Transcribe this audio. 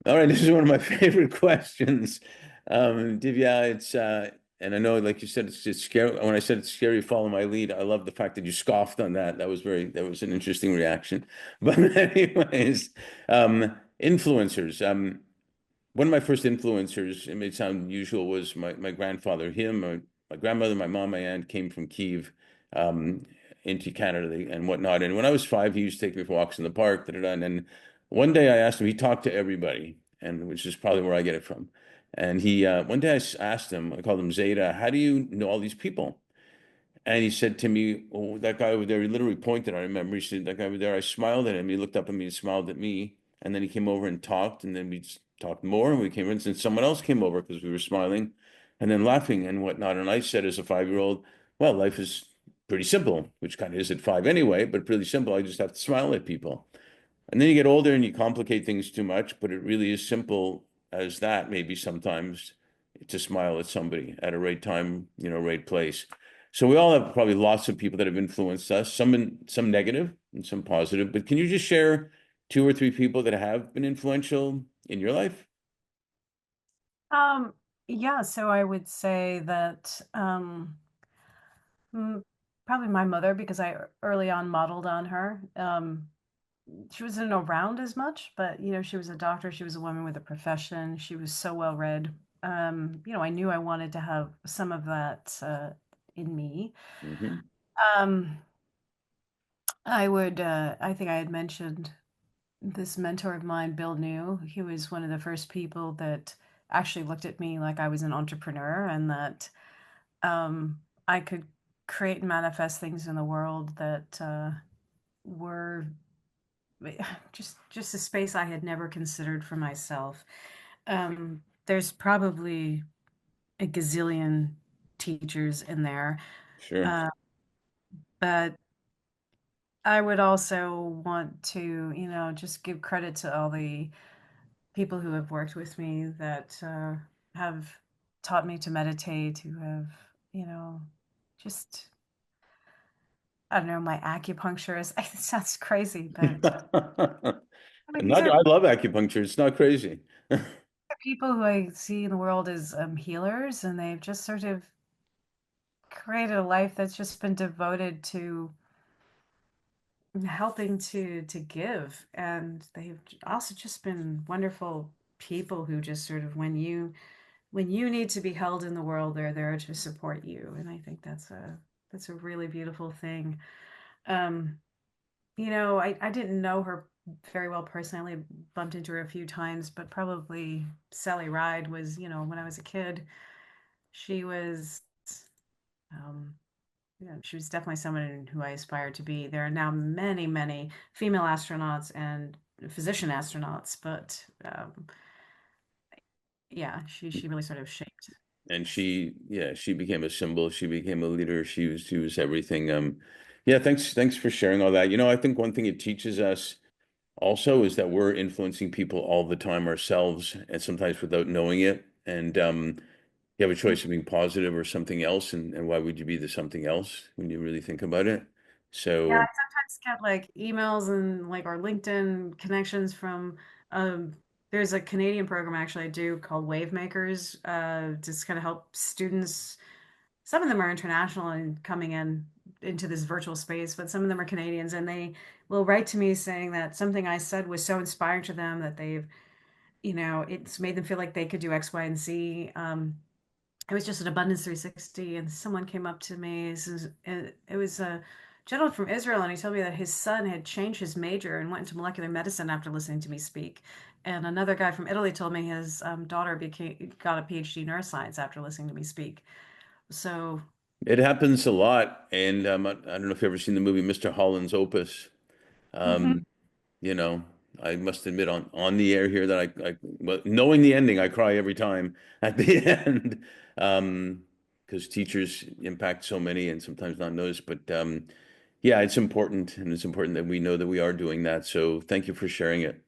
All right, this is one of my favorite questions. Divya, and I know, like you said, it's just scary. When I said it's scary, follow my lead. I love the fact that you scoffed on that. That was an interesting reaction. But anyways, influencers. One of my first influencers, it may sound usual, was my grandfather. My grandmother, my mom, my aunt came from Kyiv, um, into Canada and whatnot. And when I was 5, he used to take me for walks in the park, da, da, da. And then one day I asked him, he talked to everybody, and which is probably where I get it from. And one day asked him, I called him Zeta, how do you know all these people? And he said to me, "Oh, that guy over there," he literally pointed, I remember. He said, "That guy over there," I smiled at him. He looked up at me and smiled at me. And then he came over and talked. And then we just talked more. And we came in, and someone else came over because we were smiling and then laughing and whatnot. And I said, as a 5-year-old, well, life is pretty simple, which kind of is at 5 anyway, but pretty simple. I just have to smile at people. And then you get older and you complicate things too much, but it really is simple as that, maybe sometimes, to smile at somebody at a right time, right place. So we all have probably lots of people that have influenced us, some negative and some positive. But can you just share 2 or 3 people that have been influential in your life? Um, yeah, so I would say that mm, probably my mother because I early on modeled on her. She wasn't around as much, but she was a doctor, she was a woman with a profession, she was so well read. I knew I wanted to have some of that in me. Hmm. Um, I think I had mentioned this mentor of mine, Bill New. He was one of the first people that actually looked at me like I was an entrepreneur and that I could create and manifest things in the world that were just a space I had never considered for myself. There's probably a gazillion teachers in there, Sure. uh, but I would also want to, just give credit to all the people who have worked with me that have taught me to meditate, who have, you know, just I don't know, my acupuncturist. It sounds crazy, but I mean, these Not, are I love acupuncture. It's not crazy. people who I see in the world as healers, and they've just sort of created a life that's just been devoted to helping to give. And they've also just been wonderful people who just sort of when you need to be held in the world, they're there to support you. And I think that's a really beautiful thing. Um, I didn't know her very well personally. I bumped into her a few times, but probably Sally Ride was, when I was a kid, she was, um, she was definitely someone who I aspired to be. There are now many, many female astronauts and physician astronauts, but yeah, she really sort of shaped And this. yeah, she became a symbol. She became a leader. She was everything. Yeah, thanks for sharing all that. I think one thing it teaches us also is that we're influencing people all the time ourselves, and sometimes without knowing it. And you have a choice of being positive or something else, and why would you be the something else when you really think about it? Yeah, I So sometimes get like emails and like our LinkedIn connections from um there's a Canadian program actually I do called Wave Makers, just kind of help students. Some of them are international and coming in into this virtual space, but some of them are Canadians and they will write to me saying that something I said was so inspiring to them that it's made them feel like they could do X, Y, and Z. It was just an Abundance 360, and someone came up to me. It was a gentleman from Israel, and he told me that his son had changed his major and went into molecular medicine after listening to me speak. And another guy from Italy told me his daughter got a PhD in neuroscience after listening to me speak. So, it happens a lot. And I don't know if you've ever seen the movie Mr. Holland's Opus. mhm. Um, you know, I must admit on the air here that well, knowing the ending, I cry every time at the end. Because teachers impact so many and sometimes not noticed. But yeah, it's important, and it's important that we know that we are doing that. So thank you for sharing it.